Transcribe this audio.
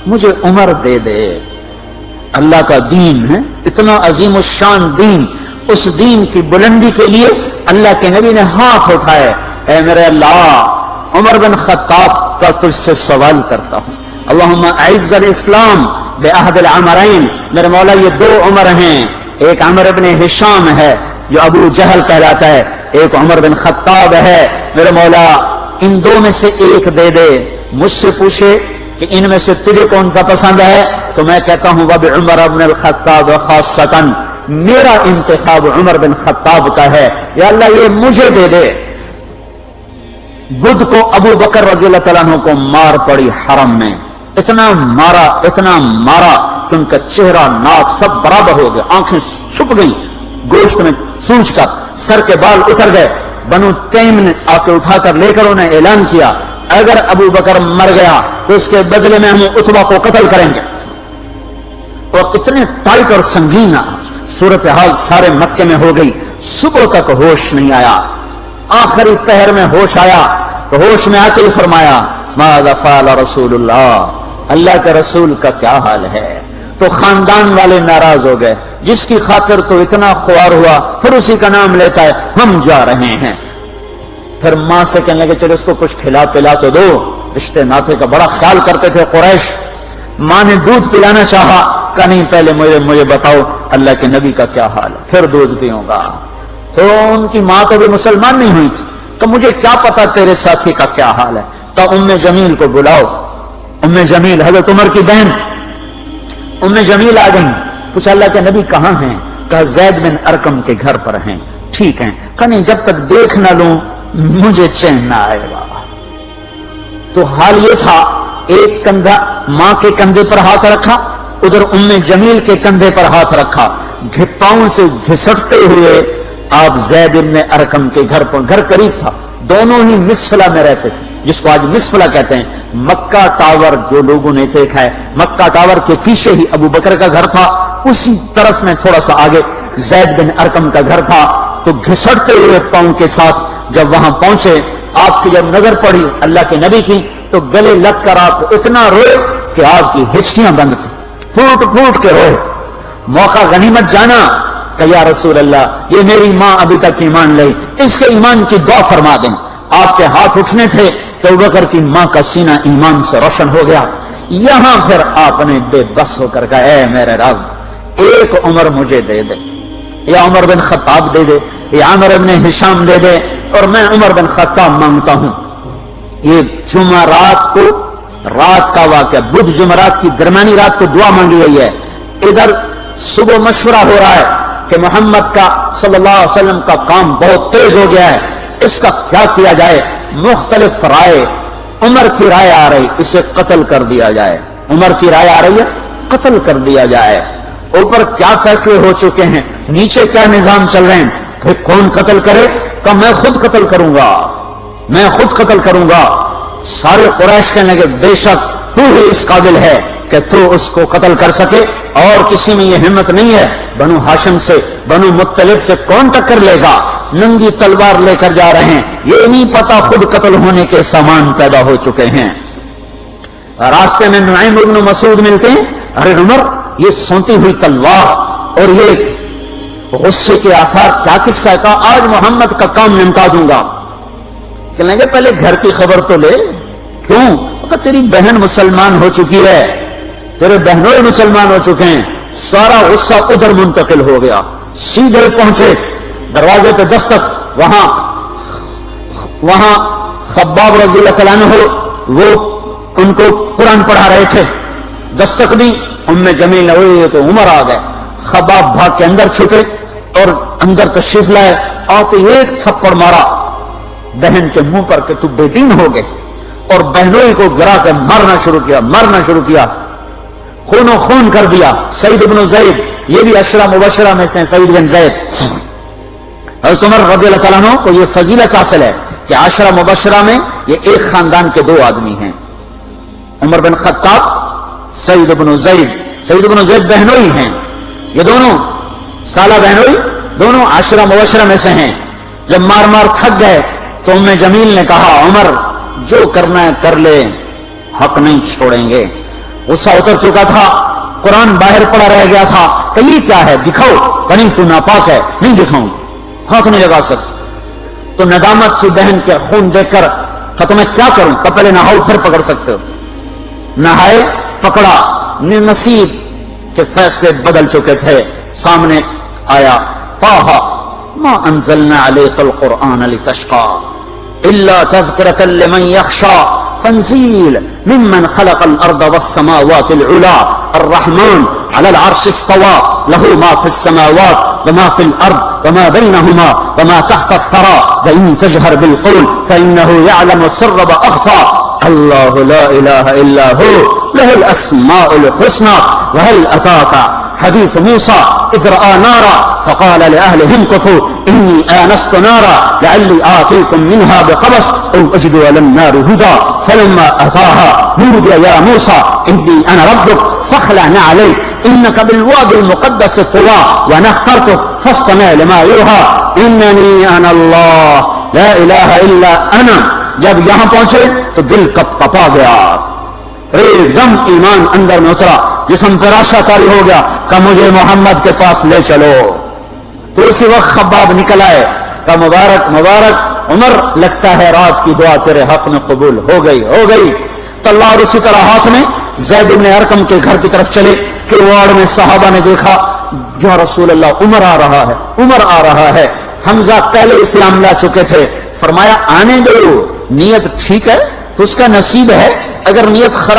مجھے عمر دے دے. اللہ کا دین ہے اتنا عظیم الشان دین، اس دین کی بلندی کے لیے اللہ کے نبی نے ہاتھ اٹھائے. اے میرے اللہ، عمر بن خطاب کا تجھ سے سوال کرتا ہوں، اللہم اعز الاسلام بعہد العمرین. میرے مولا یہ دو عمر ہیں، ایک عمر بن ہشام ہے جو ابو جہل کہلاتا ہے، ایک عمر بن خطاب ہے. میرے مولا ان دو میں سے ایک دے دے. مجھ سے پوچھے کہ ان میں سے تجھے کون سا پسند ہے تو میں کہتا ہوں وبعمر بن الخطاب خاصتاً، میرا انتخاب عمر بن خطاب کا ہے. یا اللہ یہ مجھے دے دے. بدھ کو ابو بکر رضی اللہ تعالیٰ عنہ کو مار پڑی حرم میں، اتنا مارا کہ ان کا چہرہ ناک سب برابر ہو گئے، آنکھیں چھپ گئیں گوشت میں سوج کر، سر کے بال اتر گئے. بنو تیم نے آ کے اٹھا کر لے کر انہیں اعلان کیا اگر ابو بکر مر گیا تو اس کے بدلے میں ہم عتبہ کو قتل کریں گے. اور اتنے ٹائٹ اور سنگین صورتحال سارے مکے میں ہو گئی. صبح تک ہوش نہیں آیا، آخری پہر میں ہوش آیا تو ہوش میں آ کے فرمایا ماذا فعل رسول اللہ، اللہ کے رسول کا کیا حال ہے. تو خاندان والے ناراض ہو گئے، جس کی خاطر تو اتنا خوار ہوا پھر اسی کا نام لیتا ہے، ہم جا رہے ہیں. پھر ماں سے کہنے لگے چلو اس کو کچھ کھلا پلا تو دو، رشتے ناطے کا بڑا خیال کرتے تھے قریش. ماں نے دودھ پلانا چاہا، کہا نہیں پہلے مجھے بتاؤ اللہ کے نبی کا کیا حال ہے پھر دودھ پیوں گا. تو ان کی ماں تو بھی مسلمان نہیں ہوئی تھی کہ مجھے کیا پتا تیرے ساتھی کا کیا حال ہے. تو ام جمیل کو بلاؤ. ام جمیل حضرت عمر کی بہن ام جمیل آ گئی. پوچھا اللہ کے نبی کہاں ہیں؟ کہا زید بن ارقم کے گھر پر ہیں. ٹھیک ہیں. کہا نہیں جب تک دیکھ نہ لوں مجھے چین نہ آئے گا. تو حال یہ تھا، ایک کندھا ماں کے کندھے پر ہاتھ رکھا، ادھر ام جمیل کے کندھے پر ہاتھ رکھا، پاؤں سے گھسٹتے ہوئے آپ زید بن ارقم کے گھر پر، گھر قریب تھا، دونوں ہی مسفلہ میں رہتے تھے جس کو آج مسفلہ کہتے ہیں. مکہ ٹاور جو لوگوں نے دیکھا ہے، مکہ ٹاور کے پیچھے ہی ابو بکر کا گھر تھا، اسی طرف میں تھوڑا سا آگے زید بن ارقم کا گھر تھا. تو گھسٹتے ہوئے پاؤں کے ساتھ جب وہاں پہنچے، آپ کی جب نظر پڑی اللہ کے نبی کی تو گلے لگ کر آپ اتنا روئے کہ آپ کی ہچکیاں بند تھیں، پھوٹ پھوٹ کے روئے. موقع غنیمت جانا کہ یا رسول اللہ یہ میری ماں ابھی تک ایمان لئی، اس کے ایمان کی دعا فرما دیں. آپ کے ہاتھ اٹھنے تھے تو ابو بکر کی ماں کا سینہ ایمان سے روشن ہو گیا. یہاں پھر آپ نے بے بس ہو کر کہا اے میرے رب ایک عمر مجھے دے دے، یا عمر بن خطاب دے دے، یا عمر بن ہشام دے دے، اور میں عمر بن خطاب مانگتا ہوں. یہ جمعرات کو رات کا واقعہ، بدھ جمعرات کی درمیانی رات کو دعا مانگی گئی ہے. ادھر صبح مشورہ ہو رہا ہے کہ محمد کا صلی اللہ علیہ وسلم کا کام بہت تیز ہو گیا ہے، اس کا کیا کیا جائے. مختلف رائے. عمر کی رائے آ رہی اسے قتل کر دیا جائے، عمر کی رائے آ رہی ہے قتل کر دیا جائے. اوپر کیا فیصلے ہو چکے ہیں، نیچے کیا نظام چل رہے ہیں، پھر کون قتل کرے؟ کہ میں خود قتل کروں گا، میں خود قتل کروں گا. سارے قریش کہنے لگے بے شک تو ہی اس قابل ہے کہ تو اس کو قتل کر سکے، اور کسی میں یہ ہمت نہیں ہے. بنو ہاشم سے، بنو مطلب سے کون ٹکر لے گا؟ ننگی تلوار لے کر جا رہے ہیں، یہ نہیں پتا خود قتل ہونے کے سامان پیدا ہو چکے ہیں. راستے میں نعیم بن مسعود ملتے ہیں. ارے عمر یہ سونتی ہوئی تلوار اور یہ غصے کے آثار کیا قصہ کا؟ آج محمد کا کام نمٹا دوں گا. کہنے لگے پہلے گھر کی خبر تو لے. کیوں؟ کہ تیری بہن مسلمان ہو چکی ہے، تیرے بہنوں مسلمان ہو چکے ہیں. سارا غصہ ادھر منتقل ہو گیا. سیدھے پہنچے دروازے پہ دستک، وہاں خباب رضی اللہ تعالیٰ عنہ وہ ان کو قرآن پڑھا رہے تھے. دستک دی، ام جمیل ہوئی تو عمر آ گئے. خباب بھاگ کے اندر چھپے اور اندر تشریف لائے. آتے ایک تھپڑ مارا بہن کے منہ پر کہ تو بے دین ہو گئے، اور بہنوئی کو گرا کے مارنا شروع کیا. خون و خون کر دیا. سعید بن زید، یہ بھی عشرہ مبشرہ میں سے سعید بن زید. حضرت عمر رضی اللہ تعالیٰ عنہ کو یہ فضیلت حاصل ہے کہ عشرہ مبشرہ میں یہ ایک خاندان کے دو آدمی ہیں، عمر بن خطاب، سعید بن زید. سعید بن زید بہنوئی ہیں، یہ دونوں سالہ بہنوئی، دونوں عشرہ مبشرہ میں سے ہیں. جب مار تھک گئے تو ام جمیل نے کہا عمر جو کرنا ہے کر لے، حق نہیں چھوڑیں گے. غصہ اتر چکا تھا، قرآن باہر پڑا رہ گیا تھا کہ یہ کیا ہے، دکھاؤ، کہیں تو ناپاک ہے، نہیں دکھاؤں، ہاتھ نہیں لگا سکتے. تو ندامت سی بہن کے خون دیکھ کر کہ تمہیں کیا کروں، کہ پہلے نہاؤ پھر پکڑ سکتے ہو. نہائے، پکڑا، نصیب کے فیصلے بدل چکے تھے. سامنے آیا طٰہ ما انزلنا علیک القرآن لتشقى الا تذکرۃ لمن یخشى تنزیل ممن خلق الارض والسماوات العلی الرحمن على العرش استوى له ما في السماوات وما في الارض وما بينهما وما تحت الثرى وان تجهر بالقول فانه يعلم السر واخفى الله لا اله الا هو له الاسماء الحسنى وهل اتاك حديث موسى إذ رأى نارا فقال لأهلهم امكثوا إني آنست نارا لعلي آتيكم منها بقبس أو أجد على النار هدى فلما أتاها نودي يا موسى إني أنا ربك فاخلع عليك إنك بالوادي المقدس طوى وأنا اخترتك فاستمع لما يوحى إنني أنا الله لا إله إلا أنا. جب یہاں پہنچے تو دل کپ کپا گیا، ایک دم ایمان اندر میں اترا، جسم پر آشا طاری ہو گیا کہ مجھے محمد کے پاس لے چلو. تو اسی وقت خباب نکل آئے کہ مبارک مبارک عمر، لگتا ہے راج کی دعا تیرے حق میں قبول ہو گئی. تو اللہ، اور اسی طرح ہاتھ میں زید بن ارقم کے گھر کی طرف چلے. کڑواڑ میں صحابہ نے دیکھا یا رسول اللہ عمر آ رہا ہے، عمر آ رہا ہے. حمزہ پہلے اسلام لا چکے تھے. فرمایا آنے دو، نیت ٹھیک ہے تو اس کا نصیب ہے، اگر نیت خراب